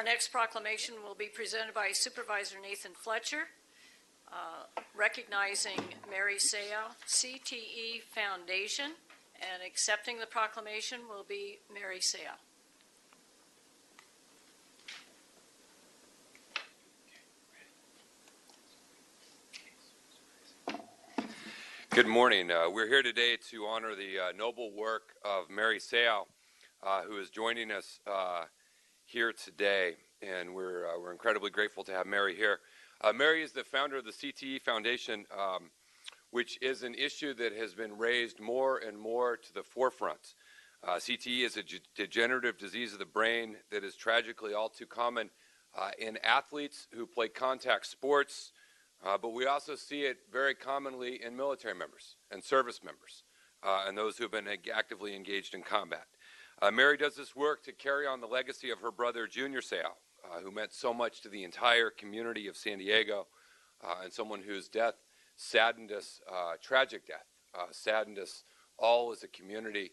Our next proclamation will be presented by Supervisor Nathan Fletcher, recognizing Mary Sayal, CTE Foundation, and accepting the proclamation will be Mary Sayal. Good morning. We're here today to honor the noble work of Mary Sayal, who is joining us here today, and we're incredibly grateful to have Mary here. Mary is the founder of the CTE Foundation, which is an issue that has been raised more and more to the forefront. CTE is a degenerative disease of the brain that is tragically all too common in athletes who play contact sports, but we also see it very commonly in military members and service members and those who have been actively engaged in combat. Mary does this work to carry on the legacy of her brother, Junior Sayal, who meant so much to the entire community of San Diego, and someone whose death saddened us, tragic death, saddened us all as a community,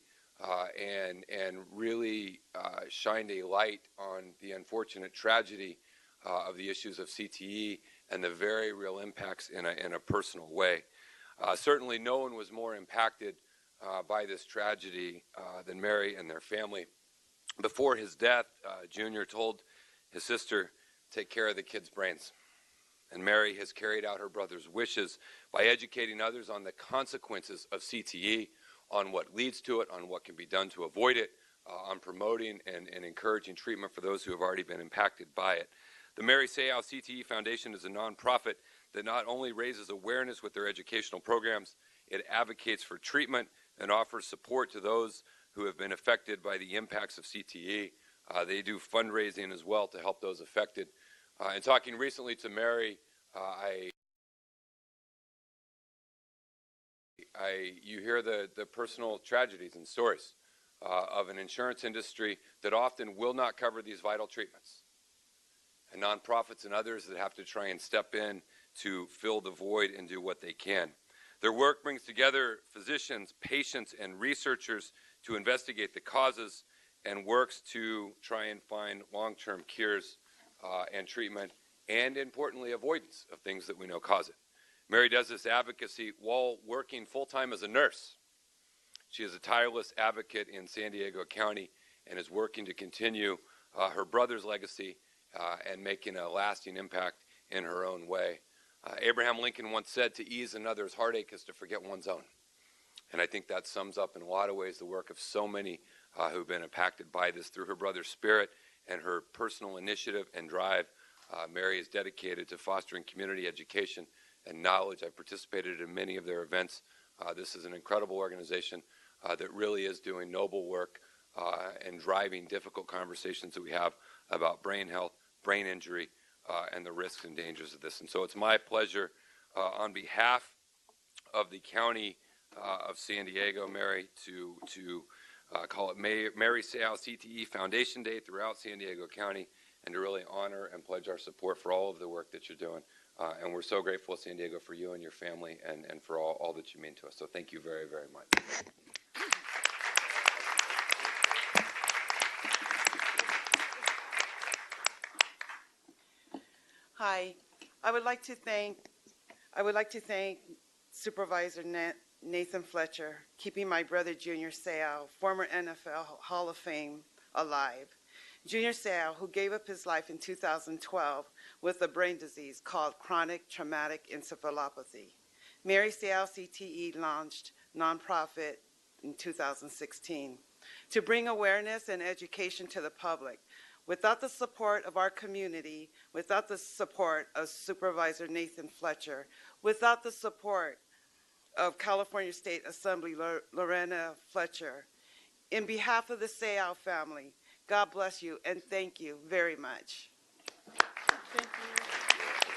and really shined a light on the unfortunate tragedy of the issues of CTE and the very real impacts in a personal way. Certainly no one was more impacted by this tragedy than Mary and their family. Before his death, Junior told his sister, "Take care of the kids' brains." And Mary has carried out her brother's wishes by educating others on the consequences of CTE, on what leads to it, on what can be done to avoid it, on promoting and encouraging treatment for those who have already been impacted by it. The Mary Sayal CTE Foundation is a nonprofit that not only raises awareness with their educational programs, it advocates for treatment and offers support to those who have been affected by the impacts of CTE. They do fundraising as well to help those affected. And talking recently to Mary, you hear the personal tragedies and stories of an insurance industry that often will not cover these vital treatments, and nonprofits and others that have to try and step in to fill the void and do what they can. Their work brings together physicians, patients, and researchers to investigate the causes and works to try and find long-term cures and treatment, and importantly, avoidance of things that we know cause it. Mary does this advocacy while working full-time as a nurse. She is a tireless advocate in San Diego County and is working to continue her brother's legacy and making a lasting impact in her own way. Abraham Lincoln once said, "To ease another's heartache is to forget one's own." And I think that sums up in a lot of ways the work of so many who've been impacted by this. Through her brother's spirit and her personal initiative and drive, Mary is dedicated to fostering community education and knowledge. I participated in many of their events. This is an incredible organization that really is doing noble work and driving difficult conversations that we have about brain health, brain injury, and the risks and dangers of this. And so it's my pleasure on behalf of the County of San Diego, Mary, to call it Mary Sayal CTE Foundation Day throughout San Diego County, and to really honor and pledge our support for all of the work that you're doing. And we're so grateful, San Diego, for you and your family and for all that you mean to us. So thank you very, very much. Hi, I would like to thank Supervisor Nathan Fletcher, keeping my brother Junior Sayal, former NFL Hall of Fame, alive. Junior Sayal, who gave up his life in 2012 with a brain disease called chronic traumatic encephalopathy. Mary Sayal CTE launched nonprofit in 2016 to bring awareness and education to the public. Without the support of our community, without the support of Supervisor Nathan Fletcher, without the support of California State Assembly Lorena Fletcher, in behalf of the Sayal family, God bless you and thank you very much. Thank you.